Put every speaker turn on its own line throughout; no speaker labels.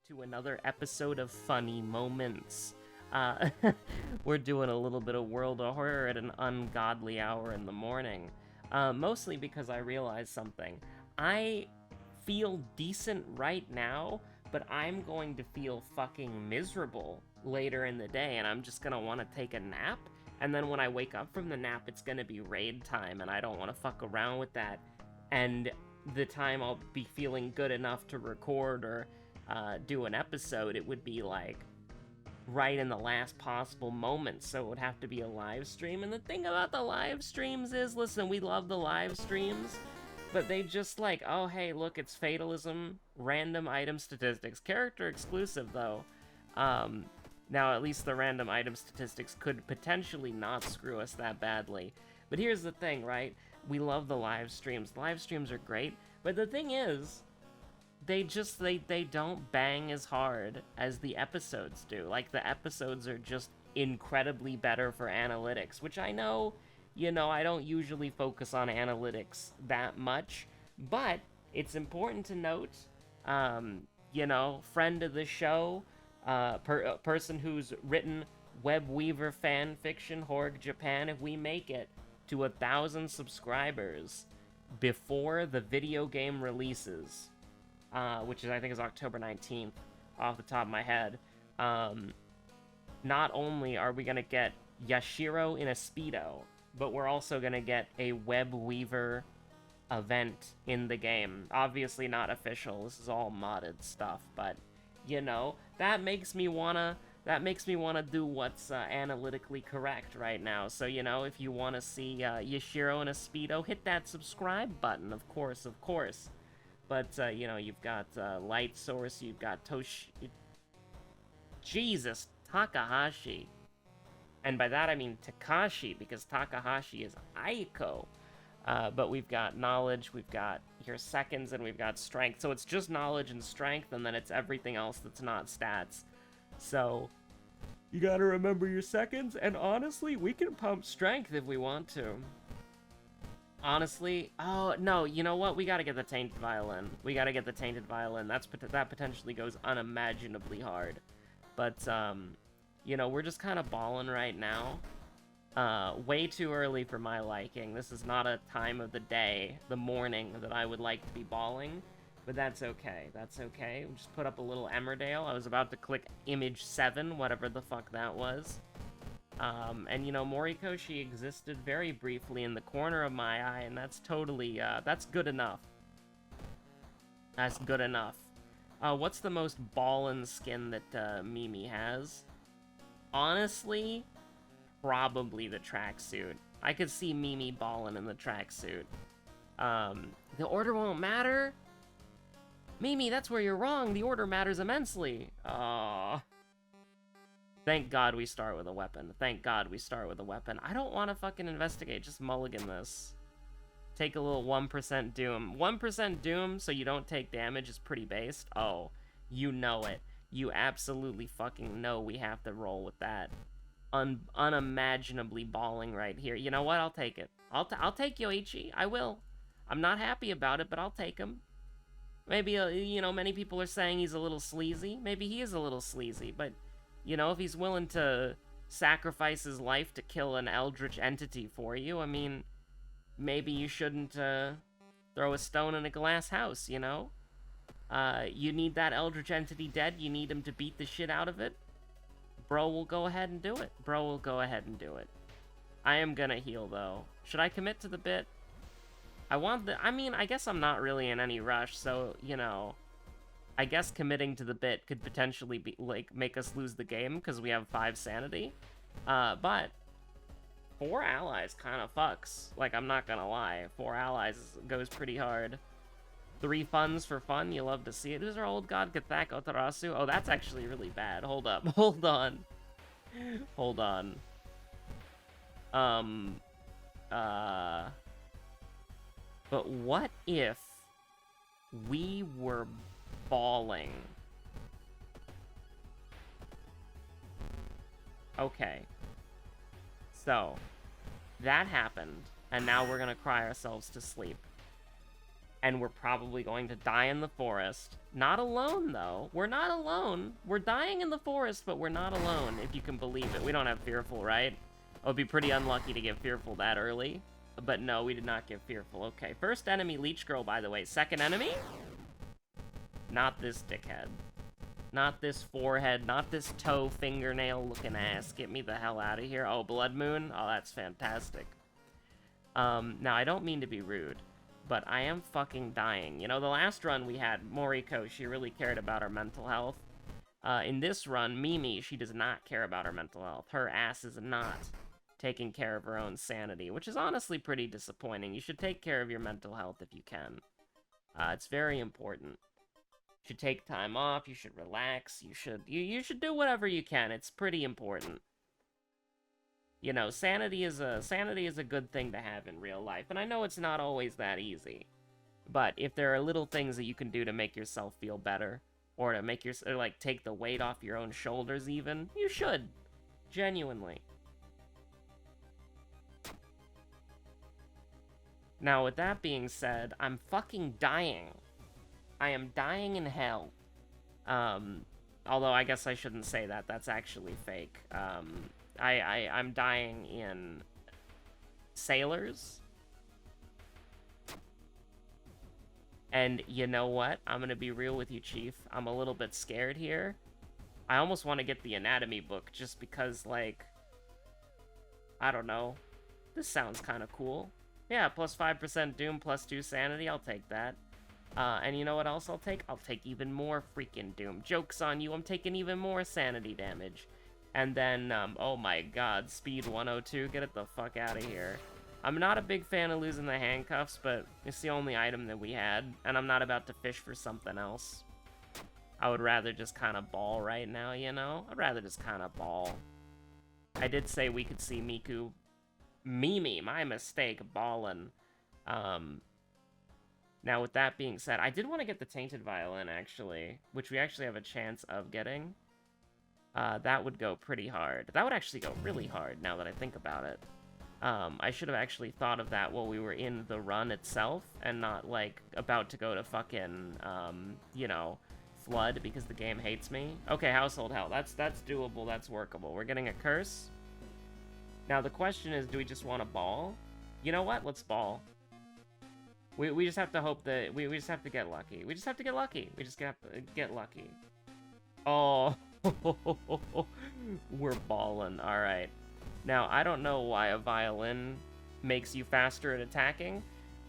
to another episode of Funny Moments. Uh, we're doing a little bit of World of Horror at an ungodly hour in the morning. Mostly because I realized something. I feel decent right now, but I'm going to feel fucking miserable later in the day, and I'm just gonna want to take a nap. And then when I wake up from the nap, it's gonna be raid time, and I don't want to fuck around with that. And the time I'll be feeling good enough to record or do an episode, it would be like right in the last possible moment, so it would have to be a live stream. And the thing about the live streams is, listen, we love the live streams, but they just like, oh hey, look, it's fatalism, random item statistics, character exclusive though. Now at least the random item statistics could potentially not screw us that badly. But here's the thing, right? We love the live streams. Live streams are great, but the thing is, they don't bang as hard as the episodes do. Like, the episodes are just incredibly better for analytics, which I know, I don't usually focus on analytics that much, but it's important to note, friend of the show, person who's written Webweaver fan fiction, Horg Japan, if we make it to 1,000 subscribers before the video game releases, which is, I think, is October 19th, off the top of my head, not only are we going to get Yashiro in a Speedo, but we're also going to get a Webweaver event in the game. Obviously not official, this is all modded stuff, but, that makes me wanna do what's analytically correct right now. So, if you want to see Yashiro in a Speedo, hit that subscribe button, of course. But, you've got Light Source, you've got Takahashi. And by that I mean Takashi, because Takahashi is Aiko. But we've got Knowledge, we've got your Seconds, and we've got Strength. So it's just Knowledge and Strength, and then it's everything else that's not stats. So, you gotta remember your Seconds, and honestly, we can pump Strength if we want to. Honestly, oh, no, you know what? We gotta get the Tainted Violin. That potentially goes unimaginably hard. But, we're just kind of balling right now. Way too early for my liking. This is not a time of the day, the morning, that I would like to be balling. But that's okay. We'll just put up a little Emmerdale. I was about to click image 7, whatever the fuck that was. And Moriko, she existed very briefly in the corner of my eye, and that's totally, that's good enough. What's the most ballin' skin that, Mimi has? Honestly, probably the tracksuit. I could see Mimi ballin' in the tracksuit. The order won't matter? Mimi, that's where you're wrong. The order matters immensely. Aww. Thank God we start with a weapon. I don't want to fucking investigate. Just mulligan this. Take a little 1% Doom. 1% Doom so you don't take damage is pretty based. Oh, you know it. You absolutely fucking know we have to roll with that. Unimaginably balling right here. You know what? I'll take it. I'll take Yoichi. I will. I'm not happy about it, but I'll take him. Maybe, many people are saying he's a little sleazy. Maybe he is a little sleazy, but, if he's willing to sacrifice his life to kill an eldritch entity for you, I mean, maybe you shouldn't, throw a stone in a glass house, you need that eldritch entity dead, you need him to beat the shit out of it. Bro will go ahead and do it. I am gonna heal, though. Should I commit to the bit? I guess I'm not really in any rush, so, I guess committing to the bit could potentially be, make us lose the game, because we have 5 sanity. But 4 allies kind of fucks. I'm not gonna lie. 4 allies goes pretty hard. 3 funds for fun, you love to see it. Who's our old god, Gathak Otarasu? Oh, that's actually really bad. Hold on. But what if we were balling? Okay. So, that happened, and now we're gonna cry ourselves to sleep. and we're probably going to die in the forest. Not alone, though. We're not alone. We're dying in the forest, but we're not alone, if you can believe it. We don't have Fearful, right? It would be pretty unlucky to get Fearful that early. But no, we did not get Fearful. Okay, first enemy, Leech Girl, by the way. Second enemy? Not this dickhead. Not this forehead. Not this toe fingernail-looking ass. Get me the hell out of here. Oh, Blood Moon? Oh, that's fantastic. Now, I don't mean to be rude, but I am fucking dying. You know, the last run we had, Moriko, she really cared about her mental health. In this run, Mimi, she does not care about her mental health. Her ass is not taking care of her own sanity, which is honestly pretty disappointing. You should take care of your mental health if you can. It's very important. You should take time off, you should relax, you should do whatever you can. It's pretty important. You know, sanity is a good thing to have in real life, and I know it's not always that easy. But if there are little things that you can do to make yourself feel better, or to make or like take the weight off your own shoulders even, you should. Genuinely. Now, with that being said, I'm fucking dying. I am dying in hell. Although I guess I shouldn't say that. That's actually fake. I'm dying in Sailors. And you know what? I'm gonna be real with you, Chief. I'm a little bit scared here. I almost want to get the anatomy book just because, like, I don't know. This sounds kind of cool. Yeah, plus 5% Doom, plus 2 Sanity. I'll take that. And you know what else I'll take? I'll take even more freaking Doom. Joke's on you, I'm taking even more Sanity damage. And then, oh my god, Speed 102, get it the fuck out of here. I'm not a big fan of losing the handcuffs, but it's the only item that we had, and I'm not about to fish for something else. I would rather just kind of ball right now, you know? I'd rather just kind of ball. I did say we could see Mimi, my mistake, ballin'. Now, with that being said, I did want to get the Tainted Violin, actually, which we actually have a chance of getting. That would go pretty hard. That would actually go really hard, now that I think about it. I should have actually thought of that while we were in the run itself, and not, like, about to go to fucking, you know, Flood, because the game hates me. Okay, Household Hell. That's doable, that's workable. We're getting a Curse. Now, the question is, do we just want to ball? You know what? Let's ball. We just have to hope that... We just have to get lucky. We just have to get lucky. We just have to get lucky. Oh... We're ballin'. Alright. Now, I don't know why a violin makes you faster at attacking.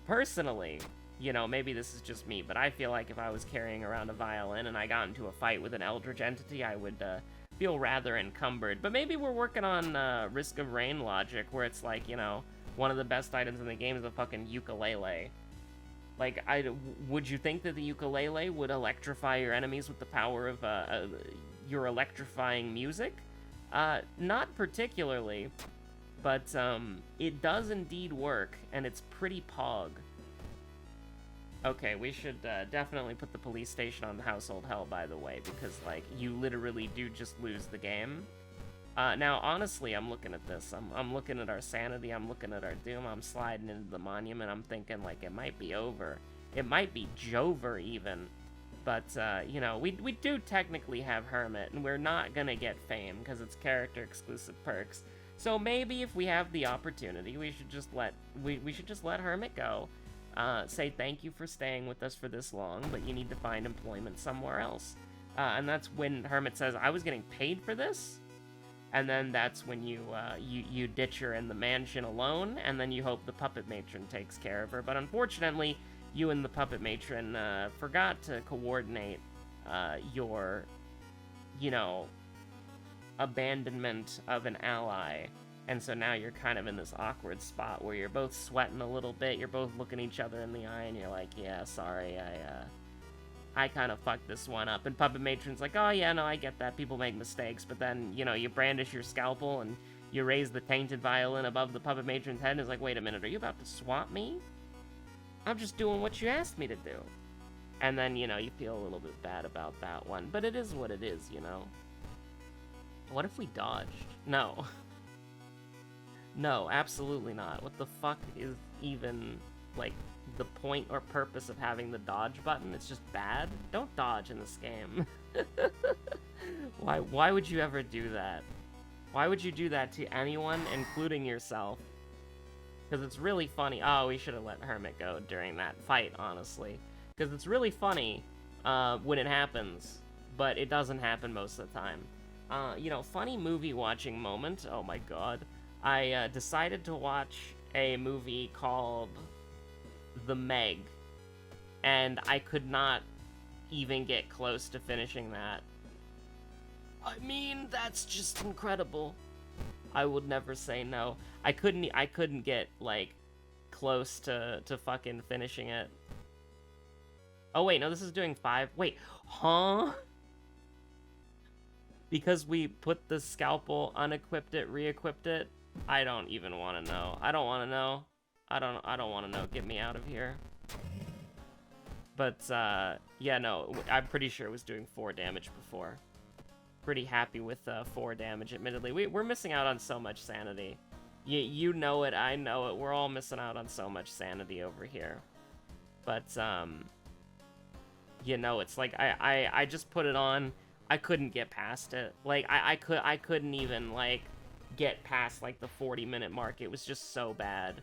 Personally, you know, maybe this is just me, but I feel like if I was carrying around a violin and I got into a fight with an Eldritch entity, I would feel rather encumbered. But maybe we're working on Risk of Rain logic, where it's like, you know, one of the best items in the game is a fucking ukulele. Like, would you think that the ukulele would electrify your enemies with the power of your electrifying music? Not particularly, but it does indeed work, and it's pretty pog. Okay, we should definitely put the police station on the Household Hell, by the way, because, like, you literally do just lose the game. Now, honestly, I'm looking at this. I'm looking at our sanity, I'm looking at our doom, I'm sliding into the monument, I'm thinking, like, it might be over. It might be Jover, even. But, you know, we do technically have Hermit, and we're not gonna get fame, because it's character-exclusive perks. So maybe if we have the opportunity, we should just let Hermit go. Say thank you for staying with us for this long, but you need to find employment somewhere else. And that's when Hermit says, I was getting paid for this? And then that's when you ditch her in the mansion alone, and then you hope the Puppet Matron takes care of her. But unfortunately, you and the Puppet Matron forgot to coordinate your, you know, abandonment of an ally. And so now you're kind of in this awkward spot where you're both sweating a little bit, you're both looking each other in the eye, and you're like, yeah, sorry, I kind of fucked this one up. And Puppet Matron's like, oh yeah, no, I get that, people make mistakes. But then, you know, you brandish your scalpel and you raise the Tainted Violin above the Puppet Matron's head, and it's like, wait a minute, are you about to swap me? I'm just doing what you asked me to do. And then, you know, you feel a little bit bad about that one. But it is what it is, you know? What if we dodged? No. No, absolutely not. What the fuck is even, like, the point or purpose of having the dodge button. It's just bad. Don't dodge in this game. Why would you ever do that? Why would you do that to anyone, including yourself? Because it's really funny. Oh, we should have let Hermit go during that fight, honestly. Because it's really funny when it happens, but it doesn't happen most of the time. You know, funny movie watching moment. Oh my god. I decided to watch a movie called The Meg, and I could not even get close to finishing that. I mean, that's just incredible. I would never say no. I couldn't get, like, close to fucking finishing it. Oh, wait, no, this is doing 5. Wait, huh? Because we put the scalpel, unequipped it, re-equipped it? I don't even want to know. I don't want to know. I don't want to know. Get me out of here. But, yeah, no, I'm pretty sure it was doing 4 damage before. Pretty happy with 4 damage, admittedly. We're missing out on so much sanity. You know it, I know it. We're all missing out on so much sanity over here. But, you know, it's like, I just put it on. I couldn't get past it. Like, I couldn't even, like, get past, like, the 40-minute mark. It was just so bad.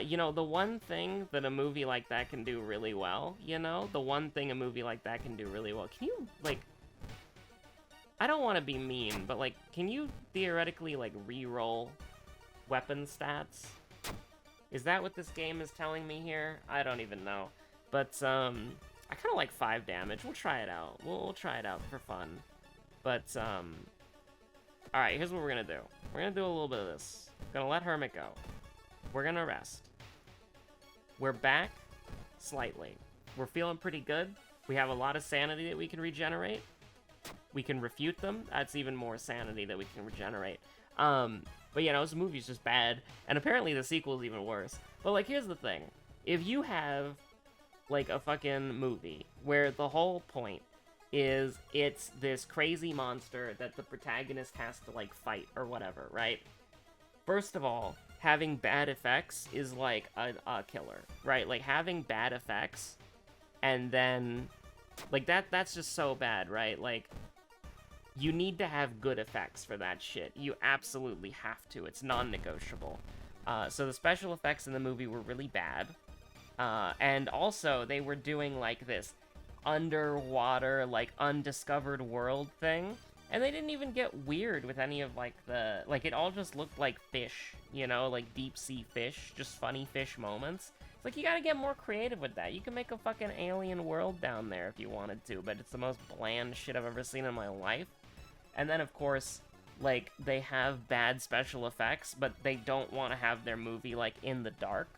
You know, the one thing that a movie like that can do really well, you know? The one thing a movie like that can do really well. Can you, like... I don't want to be mean, but, like, can you theoretically, like, re-roll weapon stats? Is that what this game is telling me here? I don't even know. But, I kind of like 5 damage. We'll try it out. We'll try it out for fun. But, alright, here's what we're gonna do. We're gonna do a little bit of this. Gonna let Hermit go. We're gonna rest. We're back slightly. We're feeling pretty good. We have a lot of sanity that we can regenerate. We can refute them. That's even more sanity that we can regenerate. But you know, this movie's just bad. And apparently the sequel's even worse. But like, here's the thing. If you have, like, a fucking movie where the whole point is it's this crazy monster that the protagonist has to, like, fight or whatever, right? First of all, having bad effects is, like, a killer, right? Like, having bad effects and then... like, that's just so bad, right? Like, you need to have good effects for that shit. You absolutely have to. It's non-negotiable. So the special effects in the movie were really bad. And also, they were doing, like, this underwater, like, undiscovered world thing. And they didn't even get weird with any of, like, the... like, it all just looked like fish, you know? Like, deep-sea fish. Just funny fish moments. Like, you gotta get more creative with that. You can make a fucking alien world down there if you wanted to, but it's the most bland shit I've ever seen in my life. And then, of course, like, they have bad special effects, but they don't want to have their movie, like, in the dark.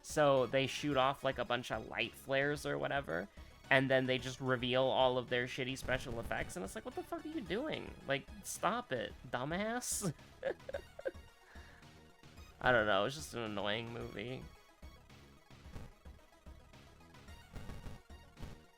So they shoot off, like, a bunch of light flares or whatever, and then they just reveal all of their shitty special effects, and it's like, what the fuck are you doing? Like, stop it, dumbass. I don't know, it's just an annoying movie.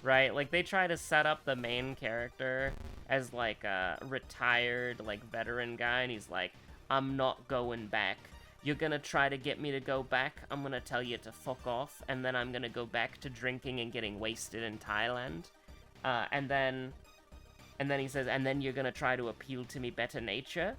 Right? Like, they try to set up the main character as, like, a retired, like, veteran guy, and he's like, I'm not going back. You're gonna try to get me to go back? I'm gonna tell you to fuck off, and then I'm gonna go back to drinking and getting wasted in Thailand. And then he says, and then you're gonna try to appeal to me better nature?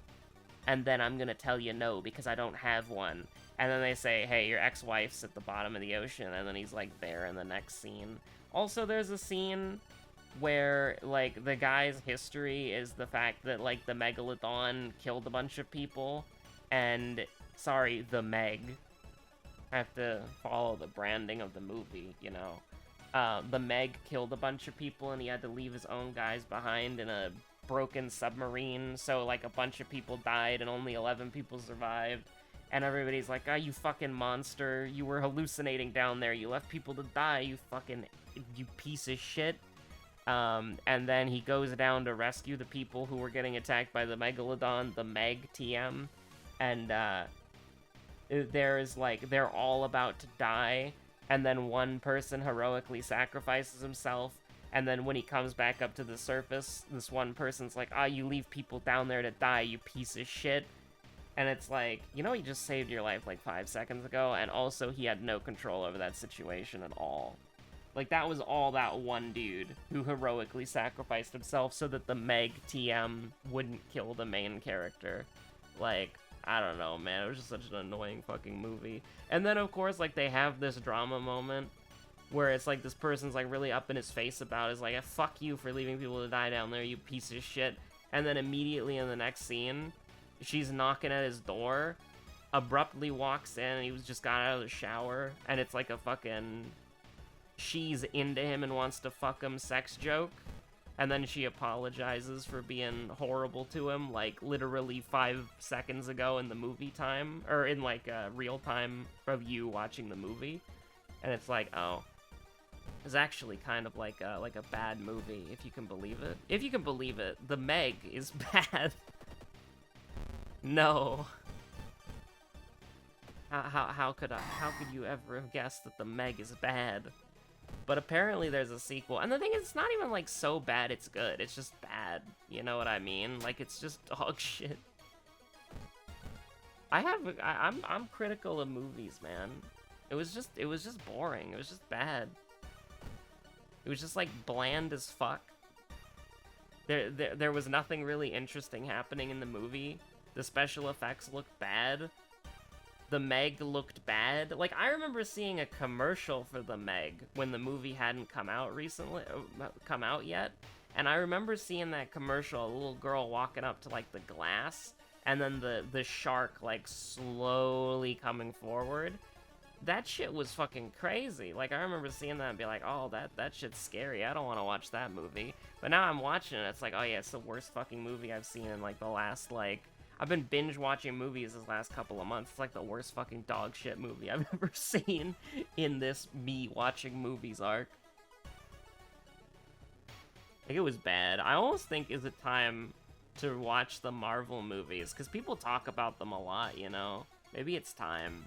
And then I'm gonna tell you no, because I don't have one. And then they say, hey, your ex-wife's at the bottom of the ocean, and then he's, like, there in the next scene. Also, there's a scene where, like, the guy's history is the fact that, like, the Megalodon killed a bunch of people, and, sorry, the Meg. I have to follow the branding of the movie, you know. The Meg killed a bunch of people, and he had to leave his own guys behind in a broken submarine, so, like, a bunch of people died, and only 11 people survived. And everybody's like, oh, you fucking monster, you were hallucinating down there, you left people to die, you piece of shit. And then he goes down to rescue the people who were getting attacked by the Megalodon, the Meg TM, and, there's, like, they're all about to die, and then one person heroically sacrifices himself, and then when he comes back up to the surface, this one person's like, you leave people down there to die, you piece of shit. And it's like, you know, he just saved your life like 5 seconds ago, and also he had no control over that situation at all. Like, that was all that one dude who heroically sacrificed himself so that the Meg TM wouldn't kill the main character. Like, I don't know, man. It was just such an annoying fucking movie. And then, of course, like, they have this drama moment where it's like this person's like really up in his face about it. It's like, fuck you for leaving people to die down there, you piece of shit. And then immediately in the next scene, she's knocking at his door, abruptly walks in, and he was just got out of the shower, and it's like a fucking she's into him and wants to fuck him sex joke. And then she apologizes for being horrible to him, like, literally 5 seconds ago in the movie time, or in, like, real time of you watching the movie. And it's like, oh. It's actually kind of like a bad movie, if you can believe it. If you can believe it, the Meg is bad. No. How could you ever have guessed that the Meg is bad? But apparently there's a sequel. And the thing is, it's not even, like, so bad it's good. It's just bad. You know what I mean? Like, it's just dog shit. I'm critical of movies, man. It was just boring. It was just bad. It was just, like, bland as fuck. There was nothing really interesting happening in the movie. The special effects looked bad. The Meg looked bad. Like, I remember seeing a commercial for the Meg when the movie hadn't come out yet. And I remember seeing that commercial, a little girl walking up to, like, the glass, and then the shark, like, slowly coming forward. That shit was fucking crazy. Like, I remember seeing that and be like, oh, that shit's scary. I don't want to watch that movie. But now I'm watching it, it's like, oh yeah, it's the worst fucking movie I've seen in, like, the last, like... I've been binge watching movies this last couple of months. It's like the worst fucking dog shit movie I've ever seen in this me watching movies arc. Like, it was bad. I almost think is it time to watch the Marvel movies, because people talk about them a lot, you know? Maybe it's time.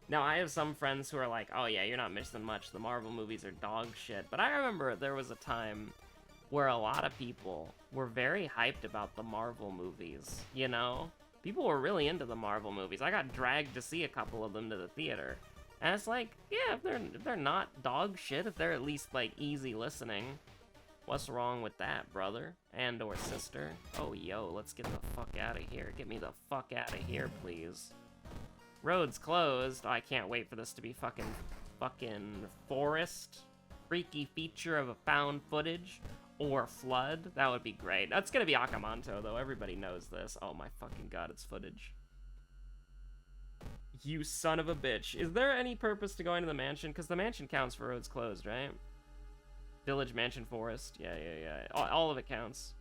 Now, I have some friends who are like, oh yeah, you're not missing much, the Marvel movies are dog shit. But I remember there was a time where a lot of people were very hyped about the Marvel movies, you know? People were really into the Marvel movies. I got dragged to see a couple of them to the theater. And it's like, yeah, if they're not dog shit, if they're at least, like, easy listening, what's wrong with that, brother? And or sister? Oh, yo, let's get the fuck out of here. Get me the fuck out of here, please. Road's closed. Oh, I can't wait for this to be fucking forest. Freaky feature of a found footage. Or flood. That would be great. That's gonna be Akamanto, though. Everybody knows this. Oh my fucking god, it's footage. You son of a bitch. Is there any purpose to going to the mansion? Because the mansion counts for roads closed, right? Village, mansion, forest. Yeah. All of it counts.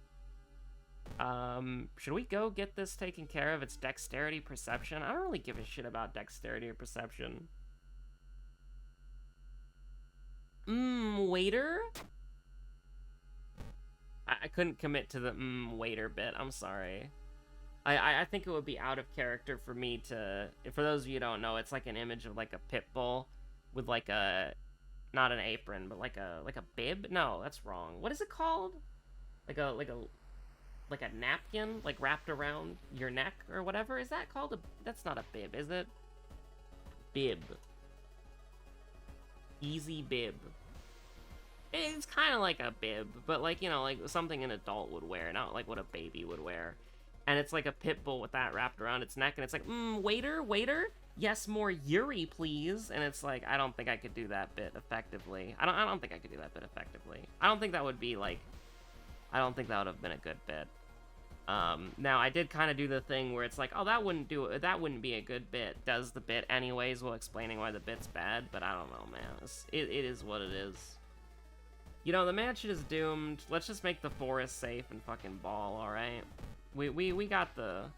Should we go get this taken care of? It's dexterity, perception. I don't really give a shit about dexterity or perception. Waiter? I couldn't commit to the waiter bit. I'm sorry. I think it would be out of character for me to... For those of you who don't know, it's like an image of like a pit bull with like a... Not an apron, but like a bib? No, that's wrong. What is it called? Like a napkin, like wrapped around your neck or whatever. Is that called a... That's not a bib, is it? Bib. Easy bib. It's kind of like a bib, but like, you know, like something an adult would wear, not like what a baby would wear. And it's like a pit bull with that wrapped around its neck, and it's like, waiter? Yes, more Yuri, please. And it's like, I don't think I could do that bit effectively. I don't think I could do that bit effectively. I don't think that would be like... I don't think that would have been a good bit. Now, I did kind of do the thing where it's like, oh, that wouldn't be a good bit. Does the bit anyways while explaining why the bit's bad, but I don't know, man. It is what it is. You know, the mansion is doomed. Let's just make the forest safe and fucking ball, alright? We got the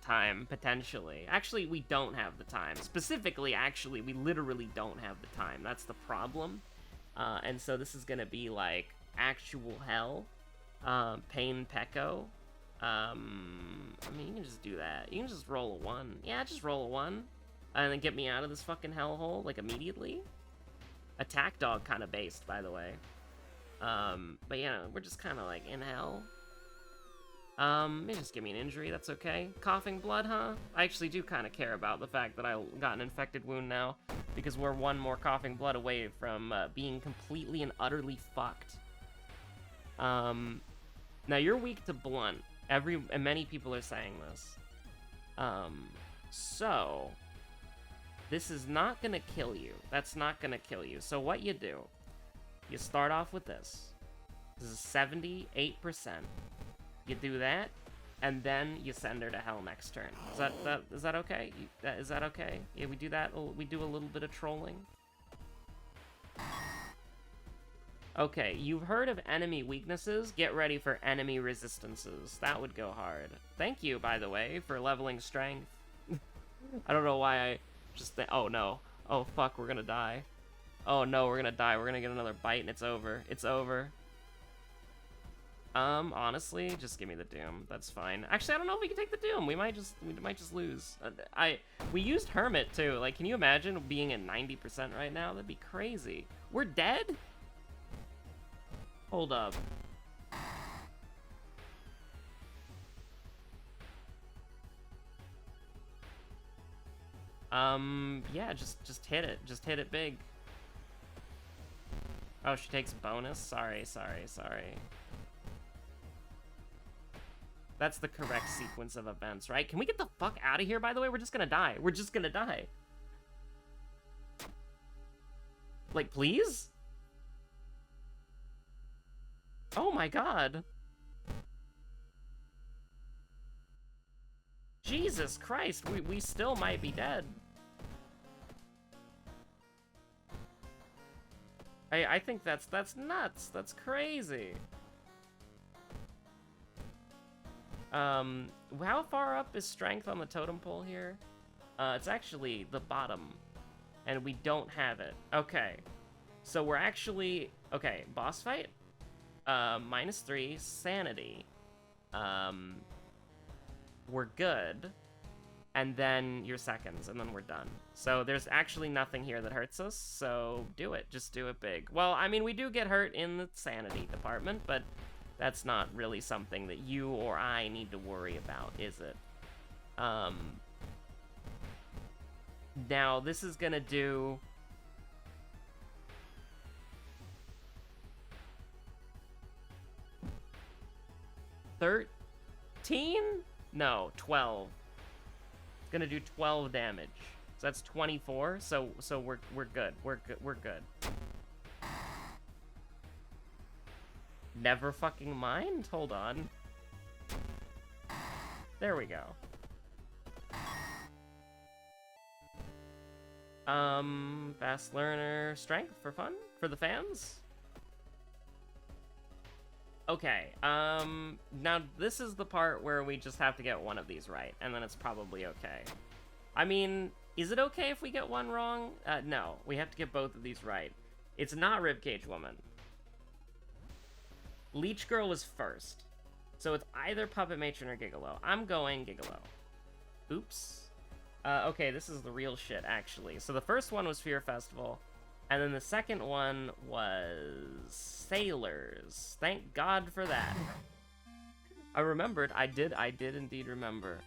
time, potentially. Actually, we don't have the time. Specifically, actually, we literally don't have the time. That's the problem. And so this is gonna be, like, actual hell. Pain Pecco. I mean, you can just do that. You can just roll a 1. Yeah, just roll a 1. And then get me out of this fucking hellhole, like, immediately. Attack dog kind of based, by the way. But, you know, we're just kind of, like, in hell. Just give me an injury, that's okay. Coughing blood, huh? I actually do kind of care about the fact that I got an infected wound now, because we're one more coughing blood away from being completely and utterly fucked. Now you're weak to blunt. And many people are saying this. So this is not gonna kill you. That's not gonna kill you. So what you do, you start off with this. This is 78%. You do that, and then you send her to hell next turn. Is that okay? Is that okay? Yeah, we do that. We do a little bit of trolling. Okay, you've heard of enemy weaknesses? Get ready for enemy resistances. That would go hard. Thank you, by the way, for leveling strength. I don't know why I just oh no. Oh fuck, we're gonna die. Oh no, we're gonna die. We're gonna get another bite and it's over. It's over. Honestly, just give me the Doom. That's fine. Actually, I don't know if we can take the Doom. We might just lose. We used Hermit too. Like, can you imagine being at 90% right now? That'd be crazy. We're dead? Hold up. Yeah, just hit it. Just hit it big. Oh, she takes bonus? Sorry. That's the correct sequence of events, right? Can we get the fuck out of here, by the way? We're just gonna die. We're just gonna die. Like, please? Oh my god. Jesus Christ, we still might be dead. I think that's nuts. That's crazy. How far up is strength on the totem pole here? It's actually the bottom, and we don't have it. Okay, so we're actually, okay, boss fight, -3, sanity, we're good, and then your seconds, and then we're done. So there's actually nothing here that hurts us, so do it, just do it big. Well, I mean, we do get hurt in the sanity department, but that's not really something that you or I need to worry about, is it? Now, this is gonna do... $13? No, 12. It's gonna do 12 damage. So that's 24, so we're good. We're good. Never fucking mind? Hold on. There we go. Fast learner, strength for fun? For the fans? Okay, now this is the part where we just have to get one of these right, and then it's probably okay. I mean, is it okay if we get one wrong? No, we have to get both of these right. It's not Ribcage Woman. Leech Girl was first. So it's either Puppet Matron or Gigolo. I'm going Gigolo. Oops. Okay, this is the real shit, actually. So the first one was Fear Festival, and then the second one was Sailors. Thank God for that. I remembered. I did indeed remember.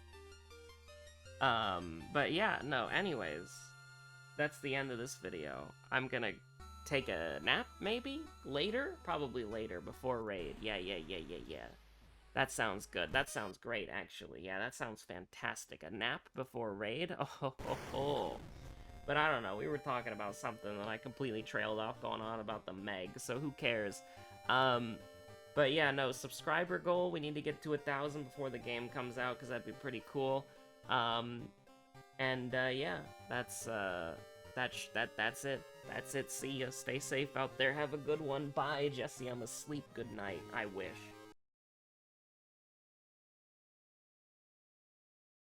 But yeah, no, anyways. That's the end of this video. I'm gonna take a nap, maybe? Later? Probably later, before raid. Yeah. That sounds good. That sounds great, actually. Yeah, that sounds fantastic. A nap before raid? Oh. But I don't know, we were talking about something that I completely trailed off going on about the Meg, so who cares? But yeah, no, subscriber goal, we need to get to 1,000 before the game comes out, because that'd be pretty cool. Yeah, that's it. That's it. See ya. Stay safe out there. Have a good one. Bye, Jesse. I'm asleep. Good night. I wish.